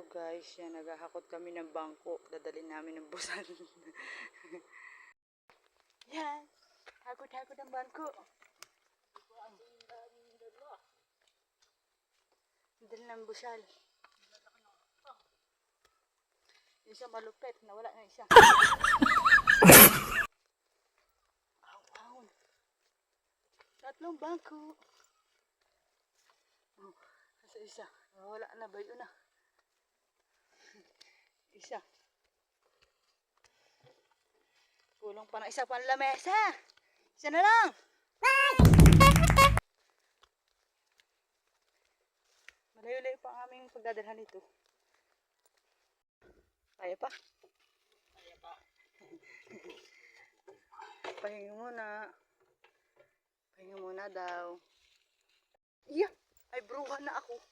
guys, yan, naghahakot kami ng bangko. Dadalhin namin ng busan. Yan, hakot-hakot ng bangko. Dali ng busal. Isa malupit, nawala na isa. Aw. Tatlong bangko. Oh, isa. Nawala na ba yun na? Isa. Kulong pa ng isa pang lamesa. Isa na lang. Malayo-layo pa ang aming pagdadalhan nito. Kaya pa? Kaya pa. Pahinga muna. Pahinga muna daw. Iya! Ay, bruhan na ako.